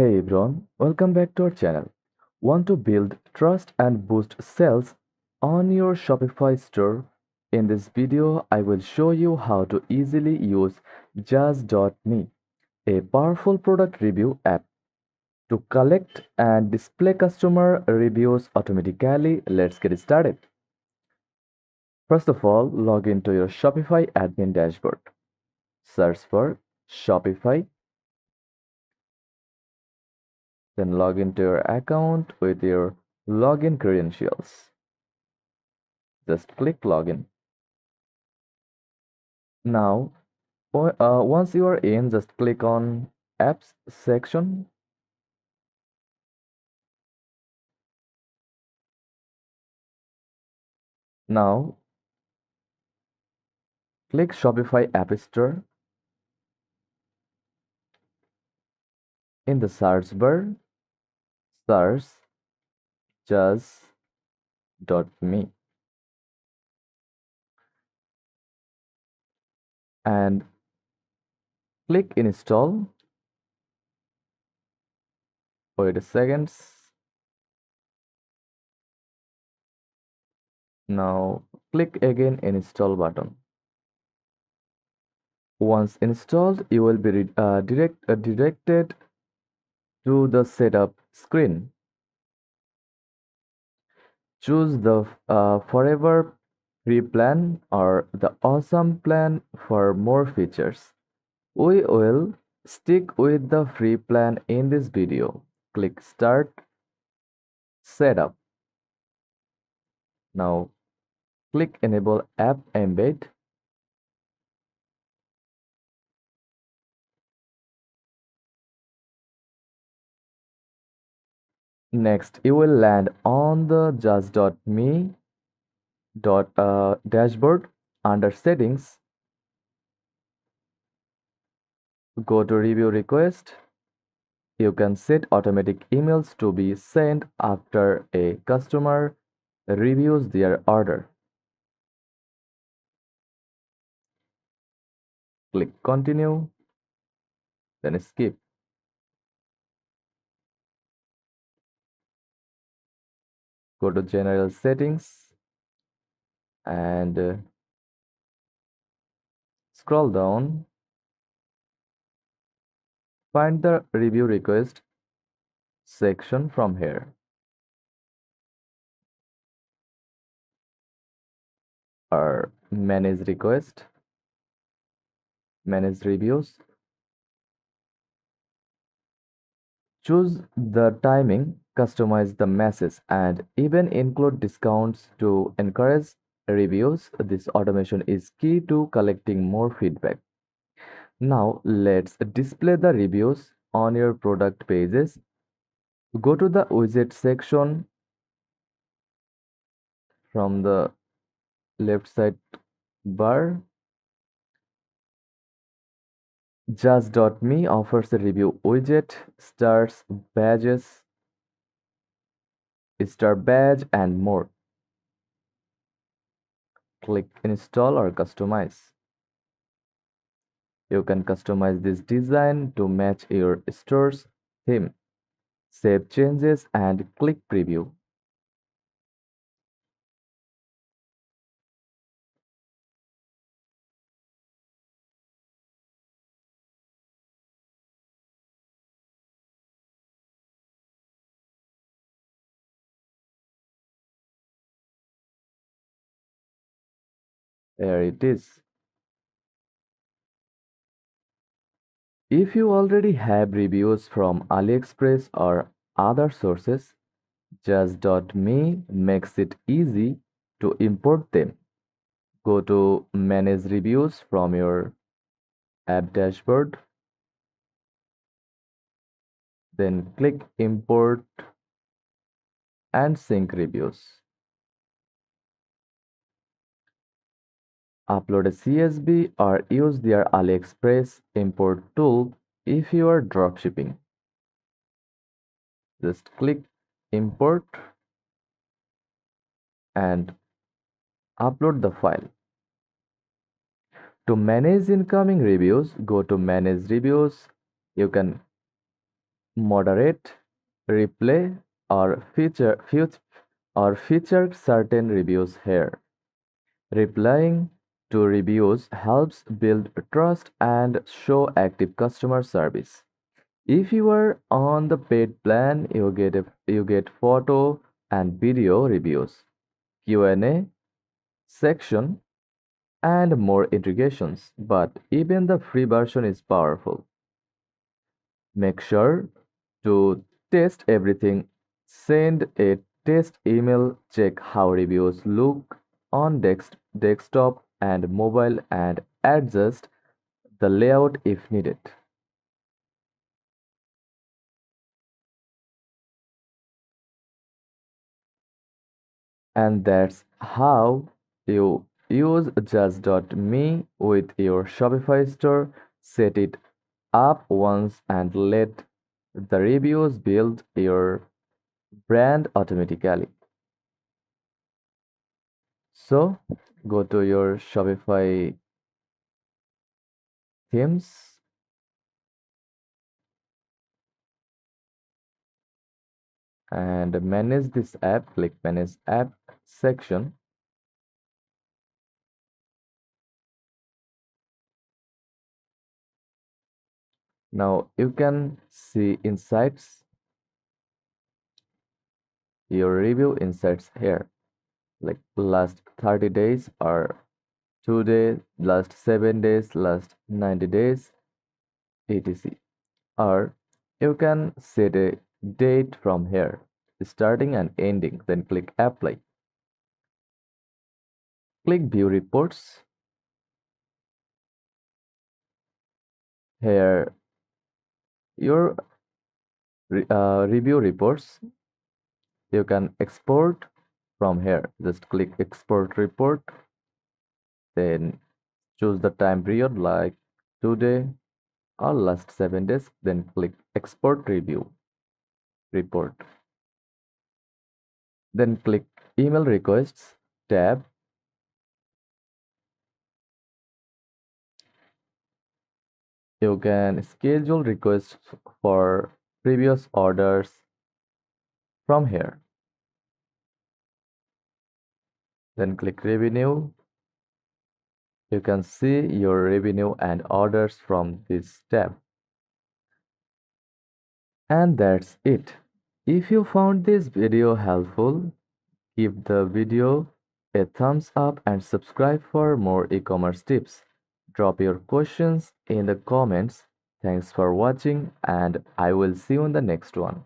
Hey everyone, welcome back to our channel. Want to build trust and boost sales on your Shopify store? In this video, I will show you how to easily use Just.me, a powerful product review app, to collect and display customer reviews automatically. Let's get started. First of all, log into your Shopify admin dashboard. Search for Shopify, then log into your account with your login credentials. Just click login. Now, once you are in, just click on apps section. Now, click Shopify App Store. In the search bar, search just.me and click install. Wait a second. Now, click again install button. Once installed, you will be directed to the setup screen. Choose the forever free plan or the awesome plan for more features. We will stick with the free plan in this video. Click Start Setup. Now click Enable App Embed. Next, you will land on the just.me dashboard. Under Settings, go to Review Request. You can set automatic emails to be sent after a customer reviews their order. Click Continue, then skip. Go to General Settings and scroll down. Find the Review Request section from here. Or Manage Request, Manage Reviews. Choose the timing, customize the message, and even include discounts to encourage reviews. This automation is key to collecting more feedback. Now, let's display the reviews on your product pages. Go to the widget section from the left side bar. Just.me offers a review widget, stars, badges, star badge, and more. Click Install or Customize. You can customize this design to match your store's theme. Save changes and click Preview. There it is. If you already have reviews from AliExpress or other sources, Just.me makes it easy to import them. Go to Manage Reviews from your app dashboard, then click Import and Sync Reviews. Upload a CSV or use their AliExpress import tool if you are dropshipping. Just click Import and upload the file. To manage incoming reviews, go to Manage Reviews. You can moderate, replay, or feature certain reviews here. Replying to reviews helps build trust and show active customer service. If you are on the paid plan, you get photo and video reviews, Q&A section, and more integrations. But even the free version is powerful. Make sure to test everything. Send a test email, check how reviews look on desktop and mobile, and adjust the layout if needed. And that's how you use just.me with your Shopify store. Set it up once and let the reviews build your brand automatically. So go to your Shopify themes and manage this app. Click manage app section. Now you can see insights, your review insights here, like last 30 days or 2 days, last 7 days, last 90 days, etc. Or you can set a date from here, starting and ending, then click apply. Click view reports. Here, your review reports, you can export from here. Just click export report, then choose the time period like today or last 7 days, then click export review report. Then click email requests tab. You can schedule requests for previous orders from here. Then click revenue. You can see your revenue and orders from this tab. And that's it. If you found this video helpful, give the video a thumbs up and subscribe for more e-commerce tips. Drop your questions in the comments. Thanks for watching, and I will see you in the next one.